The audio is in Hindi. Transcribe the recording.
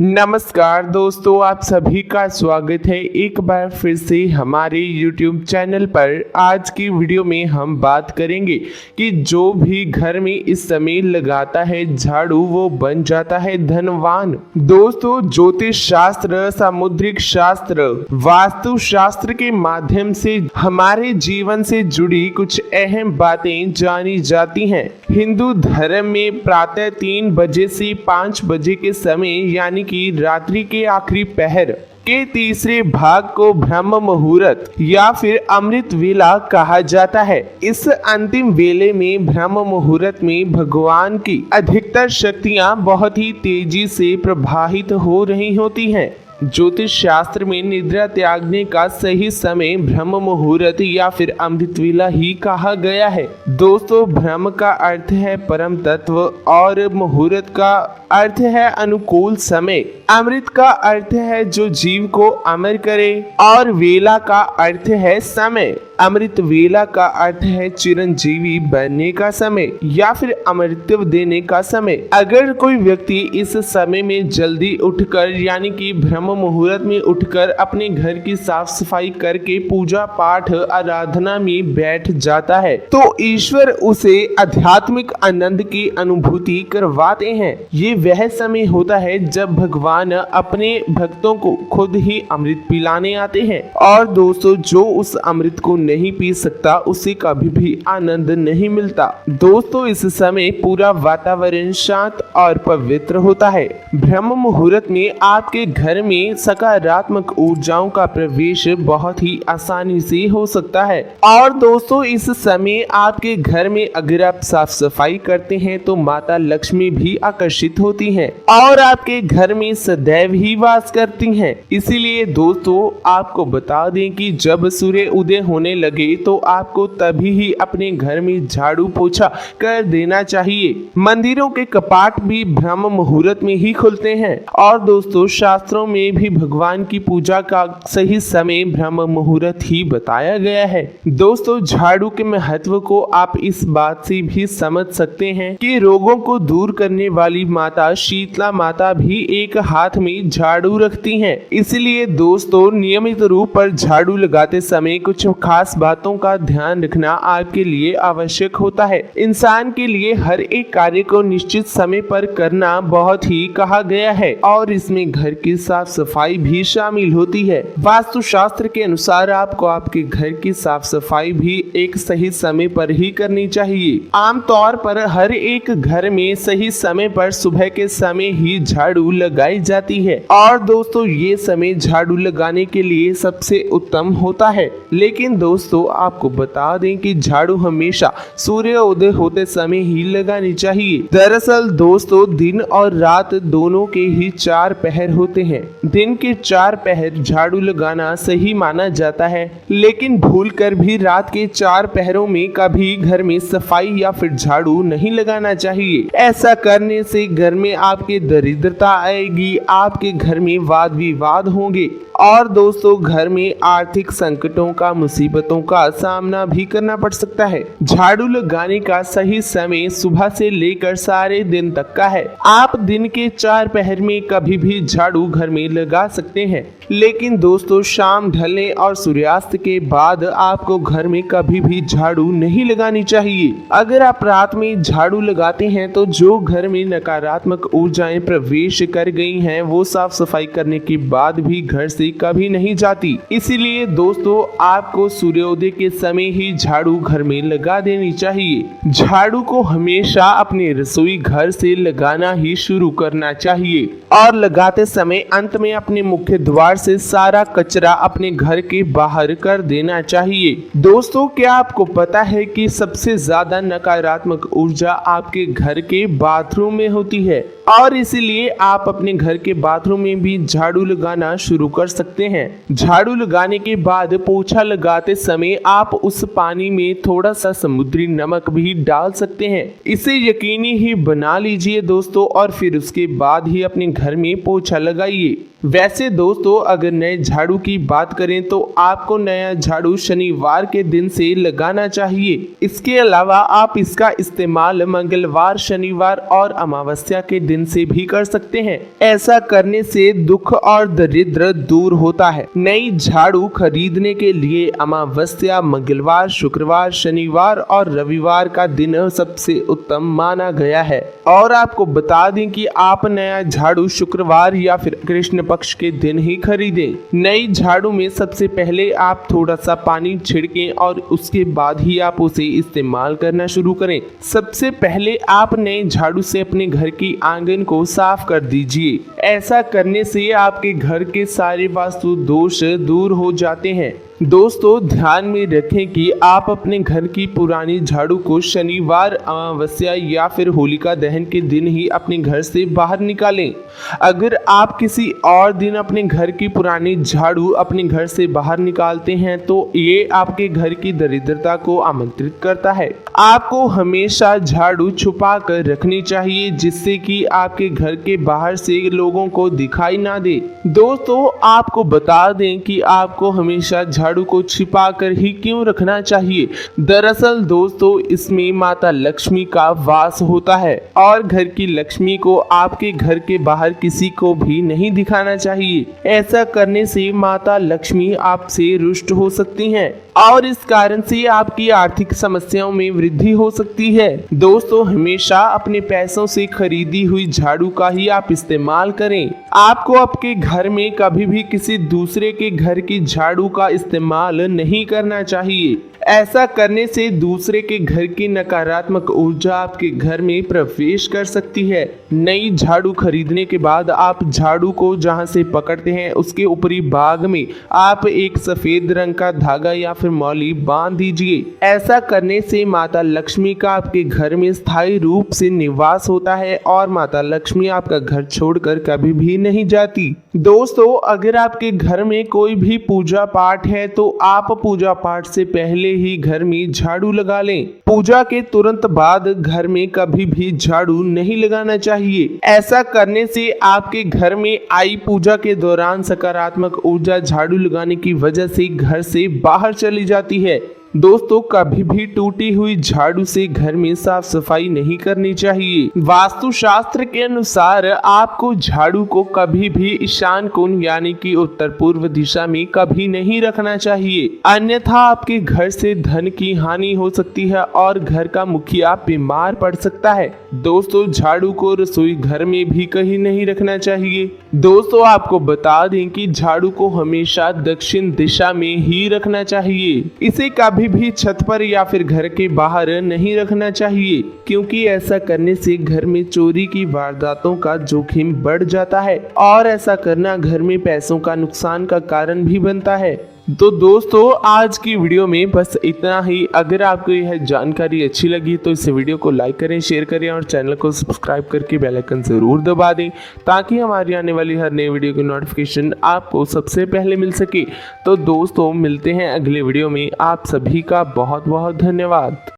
नमस्कार दोस्तों, आप सभी का स्वागत है एक बार फिर से हमारे YouTube चैनल पर। आज की वीडियो में हम बात करेंगे कि जो भी घर में इस समय लगाता है झाड़ू वो बन जाता है धनवान। दोस्तों, ज्योतिष शास्त्र, सामुद्रिक शास्त्र, वास्तु शास्त्र के माध्यम से हमारे जीवन से जुड़ी कुछ अहम बातें जानी जाती हैं। हिंदू धर्म में प्रातः 3 बजे से 5 बजे के समय यानी कि रात्रि के आखिरी पहर के तीसरे भाग को ब्रह्म मुहूर्त या फिर अमृत वेला कहा जाता है। इस अंतिम वेले में ब्रह्म मुहूर्त में भगवान की अधिकतर शक्तियां बहुत ही तेजी से प्रवाहित हो रही होती हैं। ज्योतिष शास्त्र में निद्रा त्यागने का सही समय ब्रह्म मुहूर्त या फिर अमृत वेला ही कहा गया है। दोस्तों, ब्रह्म का अर्थ है परम तत्व और मुहूर्त का अर्थ है अनुकूल समय। अमृत का अर्थ है जो जीव को अमर करे और वेला का अर्थ है समय। अमृत वेला का अर्थ है चिरंजीवी बनने का समय या फिर अमृतत्व देने का समय। अगर कोई व्यक्ति इस समय में जल्दी उठकर यानी कि ब्रह्म मुहूर्त में उठकर अपने घर की साफ सफाई करके पूजा पाठ आराधना में बैठ जाता है तो ईश्वर उसे आध्यात्मिक आनंद की अनुभूति करवाते हैं। ये वह समय होता है जब भगवान अपने भक्तों को खुद ही अमृत पिलाने आते हैं। और दोस्तों, जो उस अमृत को नहीं पी सकता उसे कभी भी आनंद नहीं मिलता। दोस्तों, इस समय पूरा वातावरण शांत और पवित्र होता है। ब्रह्म मुहूर्त में आपके घर में सकारात्मक ऊर्जाओं का प्रवेश बहुत ही आसानी से हो सकता है। और दोस्तों, इस समय आपके घर में अगर आप साफ सफाई करते हैं तो माता लक्ष्मी भी आकर्षित होती हैं और आपके घर में सदैव ही वास करती हैं। इसीलिए दोस्तों, आपको बता दें कि जब सूर्य उदय होने लगे तो आपको तभी ही अपने घर में झाड़ू पोछा कर देना चाहिए। मंदिरों के कपाट भी ब्रह्म मुहूर्त में ही खुलते हैं। और दोस्तों, शास्त्रों में भी भगवान की पूजा का सही समय ब्रह्म मुहूर्त ही बताया गया है। दोस्तों, झाड़ू के महत्व को आप इस बात से भी समझ सकते हैं कि रोगों को दूर करने वाली माता शीतला माता भी एक हाथ में झाड़ू रखती हैं। इसलिए दोस्तों, नियमित रूप पर झाड़ू लगाते समय कुछ खास बातों का ध्यान रखना आपके लिए आवश्यक होता है। इंसान के लिए हर एक कार्य को निश्चित समय पर करना बहुत ही कहा गया है और इसमें घर की साफ सफाई भी शामिल होती है। वास्तु शास्त्र के अनुसार आपको आपके घर की साफ सफाई भी एक सही समय पर ही करनी चाहिए। आमतौर पर हर एक घर में सही समय पर सुबह के समय ही झाड़ू लगाई जाती है। और दोस्तों, ये समय झाड़ू लगाने के लिए सबसे उत्तम होता है। लेकिन दोस्तों, आपको बता दें कि झाड़ू हमेशा सूर्य उदय होते समय ही लगानी चाहिए। दरअसल दोस्तों, दिन और रात दोनों के ही 4 पहर होते हैं। दिन के 4 पहर झाड़ू लगाना सही माना जाता है, लेकिन भूलकर भी रात के 4 पहरों में कभी घर में सफाई या फिर झाड़ू नहीं लगाना चाहिए। ऐसा करने से घर में आपके दरिद्रता आएगी, आपके घर में वाद विवाद होंगे और दोस्तों, घर में आर्थिक संकटों का, मुसीबतों का सामना भी करना पड़ सकता है। झाड़ू लगाने का सही समय सुबह से लेकर सारे दिन तक का है। आप दिन के 4 पहर में कभी भी झाड़ू घर में लगा सकते हैं, लेकिन दोस्तों, शाम ढलने और सूर्यास्त के बाद आपको घर में कभी भी झाड़ू नहीं लगानी चाहिए। अगर आप रात में झाड़ू लगाते हैं तो जो घर में नकारात्मक ऊर्जाएं प्रवेश कर गई हैं वो साफ सफाई करने के बाद भी घर से कभी नहीं जाती। इसीलिए दोस्तों, आपको सूर्योदय के समय ही झाड़ू घर में लगा देनी चाहिए। झाड़ू को हमेशा अपने रसोई घर से लगाना ही शुरू करना चाहिए और लगाते समय अंत में अपने मुख्य द्वार से सारा कचरा अपने घर के बाहर कर देना चाहिए। दोस्तों, क्या आपको पता है कि सबसे ज्यादा नकारात्मक ऊर्जा आपके घर के बाथरूम में होती है और इसीलिए आप अपने घर के बाथरूम में भी झाड़ू लगाना शुरू कर सकते हैं। झाड़ू लगाने के बाद पोछा लगाते समय आप उस पानी में थोड़ा सा समुद्री नमक भी डाल सकते हैं। इसे यकीनी ही बना लीजिए दोस्तों और फिर उसके बाद ही अपने घर में पोछा लगाइए। वैसे दोस्तों अगर नए झाड़ू की बात करें तो आपको नया झाड़ू शनिवार के दिन से लगाना चाहिए। इसके अलावा आप इसका इस्तेमाल मंगलवार, शनिवार और अमावस्या के दिन से भी कर सकते हैं। ऐसा करने से दुख और दरिद्र दूर होता है। नई झाड़ू खरीदने के लिए अमावस्या, मंगलवार, शुक्रवार, शनिवार और रविवार का दिन सबसे उत्तम माना गया है। और आपको बता दें कि आप नया झाड़ू शुक्रवार या फिर कृष्ण पक्ष के दिन ही खरीदें। नई झाड़ू में सबसे पहले आप थोड़ा सा पानी छिड़कें और उसके बाद ही आप उसे इस्तेमाल करना शुरू करें। सबसे पहले आप नए झाड़ू से अपने घर की आंगन को साफ कर दीजिए। ऐसा करने से आपके घर के सारे वास्तु दोष दूर हो जाते हैं। दोस्तों ध्यान में रखें कि आप अपने घर की पुरानी झाड़ू को शनिवार, अमावस्या या फिर होलिका दहन के दिन ही अपने घर से बाहर निकालें। अगर आप किसी और दिन अपने घर की पुरानी झाड़ू अपने घर से बाहर निकालते हैं तो ये आपके घर की दरिद्रता को आमंत्रित करता है। आपको हमेशा झाड़ू छुपा कर रखनी चाहिए जिससे कि आपके घर के बाहर से लोगों को दिखाई ना दे। दोस्तों आपको बता दें कि आपको हमेशा झाड़ू को छिपा कर ही क्यों रखना चाहिए। दरअसल दोस्तों इसमें माता लक्ष्मी का वास होता है और घर की लक्ष्मी को आपके घर के बाहर किसी को भी नहीं दिखाना चाहिए। ऐसा करने से माता लक्ष्मी आपसे रुष्ट हो सकती हैं और इस कारण से आपकी आर्थिक समस्याओं में वृद्धि हो सकती है। दोस्तों हमेशा अपने पैसों से खरीदी हुई झाड़ू का ही आप इस्तेमाल करें। आपको आपके घर में कभी भी किसी दूसरे के घर की झाड़ू का इस्तेमाल नहीं करना चाहिए। ऐसा करने से दूसरे के घर की नकारात्मक ऊर्जा आपके घर में प्रवेश कर सकती है। नई झाड़ू खरीदने के बाद आप झाड़ू को जहां से पकड़ते हैं उसके ऊपरी भाग में आप एक सफेद रंग का धागा या फिर मौली बांध दीजिए। ऐसा करने से माता लक्ष्मी का आपके घर में स्थायी रूप से निवास होता है और माता लक्ष्मी आपका घर छोड़कर कभी भी नहीं जाती। दोस्तों अगर आपके घर में कोई भी पूजा पाठ है तो आप पूजा पाठ से पहले ही घर में झाड़ू लगा लें। पूजा के तुरंत बाद घर में कभी भी झाड़ू नहीं लगाना चाहिए। ऐसा करने से आपके घर में आई पूजा के दौरान सकारात्मक ऊर्जा झाड़ू लगाने की वजह से घर से बाहर चली जाती है। दोस्तों कभी भी टूटी हुई झाड़ू से घर में साफ सफाई नहीं करनी चाहिए। वास्तु शास्त्र के अनुसार आपको झाड़ू को कभी भी ईशान कोण यानी कि उत्तर पूर्व दिशा में कभी नहीं रखना चाहिए, अन्यथा आपके घर से धन की हानि हो सकती है और घर का मुखिया बीमार पड़ सकता है। दोस्तों झाड़ू को रसोई घर में भी कहीं नहीं रखना चाहिए। दोस्तों आपको बता दें कि झाड़ू को हमेशा दक्षिण दिशा में ही रखना चाहिए। इसे कभी भी छत पर या फिर घर के बाहर नहीं रखना चाहिए क्योंकि ऐसा करने से घर में चोरी की वारदातों का जोखिम बढ़ जाता है और ऐसा करना घर में पैसों का नुकसान का कारण भी बनता है। तो दोस्तों आज की वीडियो में बस इतना ही। अगर आपको यह जानकारी अच्छी लगी तो इस वीडियो को लाइक करें, शेयर करें और चैनल को सब्सक्राइब करके बेल आइकन जरूर दबा दें ताकि हमारी आने वाली हर नई वीडियो की नोटिफिकेशन आपको सबसे पहले मिल सके। तो दोस्तों मिलते हैं अगले वीडियो में। आप सभी का बहुत बहुत धन्यवाद।